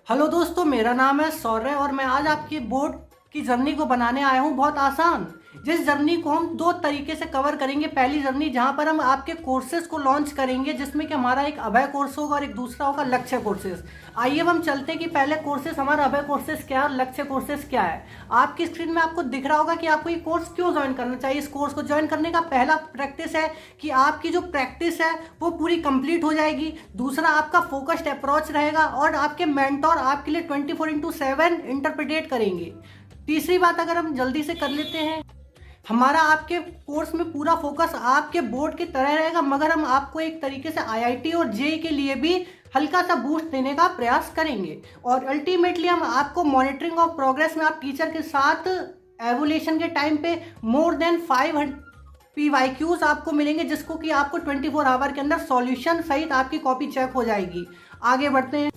Hello दोस्तों, मेरा नाम है सौर्य और मैं आज आपकी बोर्ड की जर्नी को बनाने आया हूं। बहुत आसान, जिस जर्नी को हम दो तरीके से कवर करेंगे। पहली जर्नी जहां पर हम आपके कोर्सेज को लॉन्च करेंगे, जिसमें कि हमारा एक अभय कोर्स होगा और एक दूसरा होगा लक्ष्य कोर्सेज। आइए अब हम चलते हैं कि पहले कोर्सेज हमारा अभय कोर्सेज क्या है और लक्ष्य कोर्सेज क्या है। आपकी स्क्रीन में आपको दिख रहा होगा कि आपको ये कोर्स क्यों ज्वाइन करना चाहिए। इस कोर्स को ज्वाइन करने का पहला प्रैक्टिस है कि आपकी जो प्रैक्टिस है वो पूरी कंप्लीट हो जाएगी। दूसरा, आपका फोकस्ड अप्रोच रहेगा और आपके मेंटोर आपके लिए 24/7 इंटरप्रेटेट करेंगे। तीसरी बात अगर हम जल्दी से कर लेते हैं, हमारा आपके कोर्स में पूरा फोकस आपके बोर्ड की तरह रहेगा, मगर हम आपको एक तरीके से आईआईटी और जेईई के लिए भी हल्का सा बूस्ट देने का प्रयास करेंगे। और अल्टीमेटली हम आपको मॉनिटरिंग ऑफ प्रोग्रेस में आप टीचर के साथ एवोल्यूशन के टाइम पे मोर देन 500 PYQs आपको मिलेंगे, जिसको कि आपको 24 आवर के अंदर सॉल्यूशन सहित आपकी कॉपी चेक हो जाएगी। आगे बढ़ते हैं।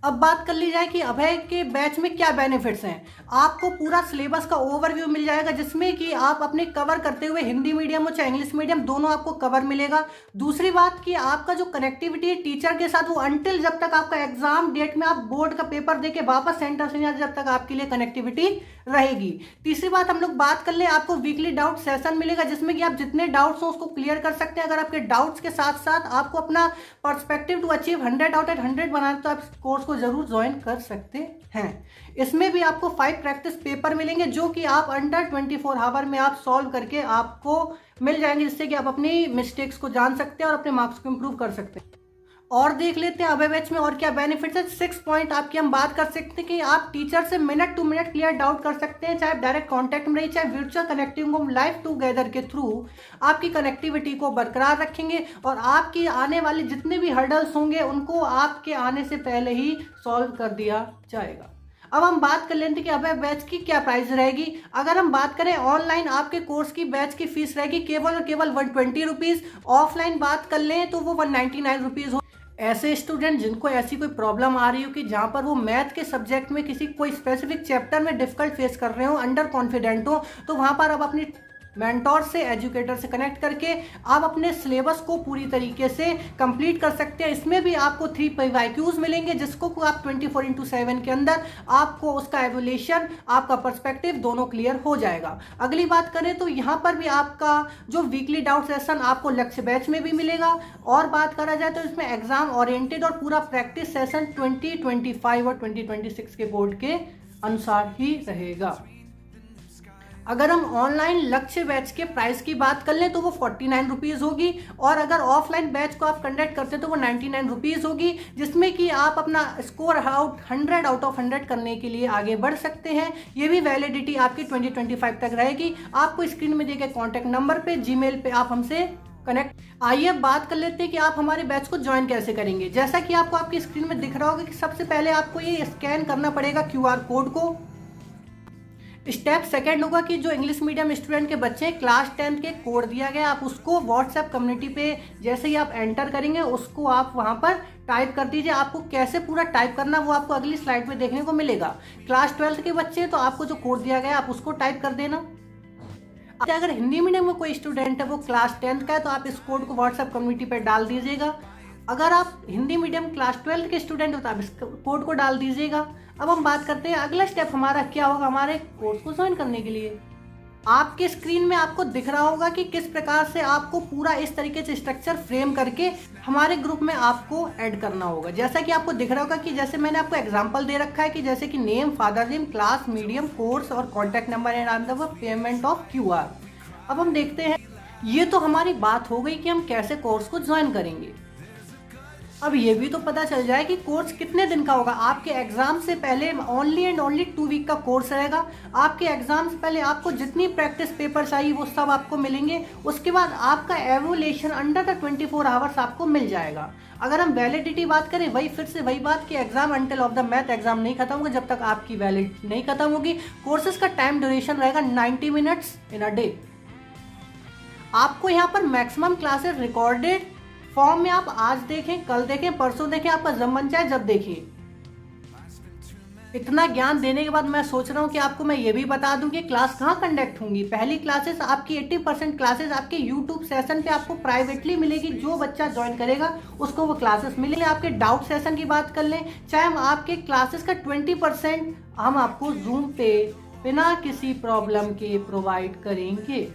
अब बात कर ली जाए कि अभय के बैच में क्या बेनिफिट्स हैं। आपको पूरा सिलेबस का ओवरव्यू मिल जाएगा, जिसमें कि आप अपने कवर करते हुए हिंदी मीडियम हो चाहे इंग्लिश मीडियम, दोनों आपको कवर मिलेगा। दूसरी बात कि आपका जो कनेक्टिविटी है टीचर के साथ, वो अंटिल जब तक आपका एग्जाम डेट में आप बोर्ड का पेपर देके वापस सेंटर से नहीं आते, जब तक आपके लिए कनेक्टिविटी रहेगी। तीसरी बात हम लोग बात कर ले, आपको वीकली डाउट सेशन मिलेगा, जिसमें कि आप जितने डाउट्स हो उसको क्लियर कर सकते हैं। अगर आपके डाउट्स के साथ साथ आपको अपना perspective to achieve 100 out of 100 बनाना, तो आप कोर्स को जरूर ज्वाइन कर सकते हैं। इसमें भी आपको 5 प्रैक्टिस पेपर मिलेंगे, जो कि आप अंडर 24 आवर में आप सॉल्व करके आपको मिल जाएंगे, जिससे कि आप अपनी मिस्टेक्स को जान सकते हैं और अपने मार्क्स को इंप्रूव कर सकते हैं। और देख लेते हैं अभय बैच में और क्या बेनिफिट्स है। 6 पॉइंट आपकी हम बात कर सकते हैं कि आप टीचर से minute to minute clear doubt कर सकते हैं, चाहे डायरेक्ट कांटेक्ट में रही, चाहे वर्चुअल कनेक्टिंग हम लाइव टूगेदर के थ्रू आपकी कनेक्टिविटी को बरकरार रखेंगे और आपकी आने वाले जितने भी हर्डल्स होंगे उनको आपके आने से पहले ही सॉल्व कर दिया जाएगा। अब हम बात कर लेते हैं कि अभय बैच की क्या प्राइस रहेगी। अगर हम बात करें ऑनलाइन, आपके कोर्स की बैच की फीस रहेगी केवल और केवल 120 रुपीज़। ऑफलाइन बात कर लें तो वो 199 रुपीज़ हो। ऐसे स्टूडेंट जिनको ऐसी कोई प्रॉब्लम आ रही हो कि जहाँ पर वो मैथ के सब्जेक्ट में किसी कोई स्पेसिफिक चैप्टर में डिफिकल्ट फेस कर रहे हो, अंडर कॉन्फिडेंट हो, तो वहाँ पर अब अपनी मेंटोर से, एजुकेटर से कनेक्ट करके आप अपने सिलेबस को पूरी तरीके से कंप्लीट कर सकते हैं। इसमें भी आपको 3 PYQs मिलेंगे, जिसको आप 24/7 के अंदर आपको उसका एवोल्यूशन, आपका पर्सपेक्टिव दोनों क्लियर हो जाएगा। अगली बात करें तो यहाँ पर भी आपका जो वीकली डाउट सेशन आपको लक्ष्य बैच में भी मिलेगा। और बात करा जाए तो इसमें एग्जाम ओरिएंटेड और पूरा प्रैक्टिस सेशन 2025 और 2026 के बोर्ड के अनुसार ही रहेगा। अगर हम ऑनलाइन लक्ष्य बैच के प्राइस की बात कर लें तो वो 49 रुपीज़ होगी, और अगर ऑफलाइन बैच को आप कंडक्ट करते हैं तो वो 99 रुपीज़ होगी, जिसमें कि आप अपना स्कोर 100 आउट ऑफ 100 करने के लिए आगे बढ़ सकते हैं। ये भी वैलिडिटी आपकी 2025 तक रहेगी। आपको स्क्रीन में दिए गए कॉन्टैक्ट नंबर पे, जीमेल पे आप हमसे कनेक्ट। आइए अब बात कर लेते हैं कि आप हमारे बैच को ज्वाइन कैसे करेंगे। जैसा कि आपको आपकी स्क्रीन में दिख रहा होगा कि सबसे पहले आपको ये स्कैन करना पड़ेगा QR कोड को। स्टेप सेकंड होगा कि जो इंग्लिश मीडियम स्टूडेंट के बच्चे हैं, क्लास 10 के कोड दिया गया, आप उसको व्हाट्सएप कम्युनिटी पे जैसे ही आप एंटर करेंगे उसको आप वहां पर टाइप कर दीजिए। आपको कैसे पूरा टाइप करना वो आपको अगली स्लाइड में देखने को मिलेगा। क्लास 12 के बच्चे हैं तो आपको जो कोड दिया गया आप उसको टाइप कर देना। अगर हिंदी मीडियम में कोई स्टूडेंट है वो क्लास 10 का है तो आप इस कोड को व्हाट्सएप कम्युनिटी पर डाल दीजिएगा। अगर आप हिंदी मीडियम क्लास 12 के स्टूडेंट हो तो आप इस कोड को डाल दीजिएगा। अब हम बात करते हैं अगला स्टेप हमारा क्या होगा हमारे कोर्स को ज्वाइन करने के लिए। आपके स्क्रीन में आपको दिख रहा होगा कि किस प्रकार से आपको पूरा इस तरीके से स्ट्रक्चर फ्रेम करके हमारे ग्रुप में आपको ऐड करना होगा। जैसा कि आपको दिख रहा होगा कि जैसे मैंने आपको एग्जांपल दे रखा है कि जैसे कि name, father name, class, medium, course और contact number and payment of QR। अब हम देखते हैं, ये तो हमारी बात हो गई कि हम कैसे कोर्स को ज्वाइन करेंगे। अब ये भी तो पता चल जाए कि कोर्स कितने दिन का होगा। आपके एग्जाम से पहले ओनली एंड ओनली 2 वीक का कोर्स रहेगा। आपके एग्जाम से पहले आपको जितनी प्रैक्टिस पेपर चाहिए वो सब आपको मिलेंगे। उसके बाद आपका एवोल्यूशन अंडर द 24 आवर्स आपको मिल जाएगा। अगर हम वैलिडिटी बात करें, वही फिर से वही बात कि exam until of the math exam नहीं खत्म होगा जब तक आपकी वैलिडिटी नहीं खत्म होगी। कोर्सेज का टाइम ड्यूरेशन रहेगा 90 मिनट्स इन अ डे। आपको यहाँ पर मैक्सिमम क्लासेस रिकॉर्डेड फॉर्म में आप आज देखें, कल देखें, परसों देखें, आपका जब मन चाहे जब देखिए। इतना ज्ञान देने के बाद मैं सोच रहा हूँ कि आपको मैं ये भी बता दूं कि क्लास कहाँ कंडक्ट होंगी। पहली क्लासेस आपकी 80% क्लासेस आपके यूट्यूब सेशन पे आपको प्राइवेटली मिलेगी। जो बच्चा ज्वाइन करेगा उसको वो क्लासेस मिलेंगे। आपके डाउट सेशन की बात कर लें, चाहे हम आपके क्लासेस का 20% हम आपको जूम पे बिना किसी प्रॉब्लम के प्रोवाइड करेंगे।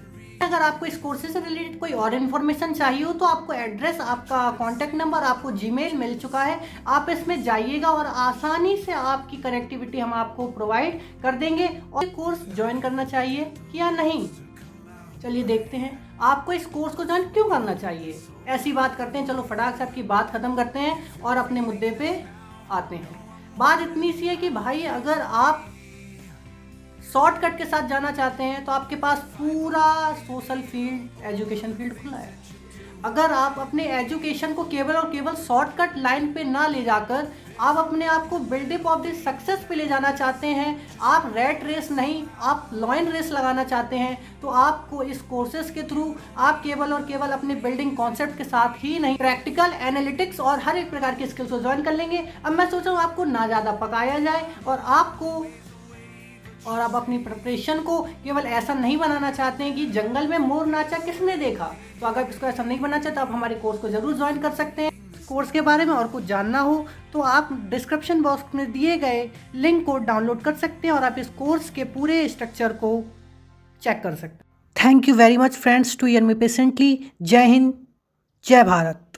अगर आपको इस कोर्स से रिलेटेड कोई और इन्फॉर्मेशन चाहिए हो तो आपको एड्रेस, आपका कॉन्टैक्ट नंबर, आपको जीमेल मिल चुका है। आप इसमें जाइएगा और आसानी से आपकी कनेक्टिविटी हम आपको प्रोवाइड कर देंगे। और कोर्स ज्वाइन करना चाहिए या नहीं, चलिए देखते हैं आपको इस कोर्स को ज्वाइन क्यों करना चाहिए। ऐसी बात करते हैं, चलो फटाक से आपकी बात खत्म करते हैं और अपने मुद्दे पे आते हैं। बात इतनी सी है कि भाई अगर आप शॉर्टकट के साथ जाना चाहते हैं तो आपके पास पूरा सोशल फील्ड, एजुकेशन फील्ड खुला है। अगर आप अपने एजुकेशन को केवल और केवल शॉर्टकट लाइन पे ना ले जाकर आप अपने आप को बिल्डअप ऑफ द सक्सेस पे ले जाना चाहते हैं, आप रैट रेस नहीं, आप लॉइन रेस लगाना चाहते हैं, तो आपको इस कोर्सेज के थ्रू आप केवल और केवल अपने बिल्डिंग कॉन्सेप्ट के साथ ही नहीं, प्रैक्टिकल, एनालिटिक्स और हर एक प्रकार की स्किल्स को ज्वाइन कर लेंगे। अब मैं सोच रहा हूँ आपको ना ज़्यादा पकाया जाए और आप अपनी प्रिपरेशन को केवल ऐसा नहीं बनाना चाहते हैं कि जंगल में मोर नाचा किसने देखा, तो अगर इसको ऐसा नहीं बनना चाहते तो आप हमारे कोर्स को जरूर ज्वाइन कर सकते हैं। कोर्स के बारे में और कुछ जानना हो तो आप डिस्क्रिप्शन बॉक्स में दिए गए लिंक को डाउनलोड कर सकते हैं और आप इस कोर्स के पूरे स्ट्रक्चर को चेक कर सकते हैं। Thank you very much friends to hear me patiently. Jai Hind, जय भारत।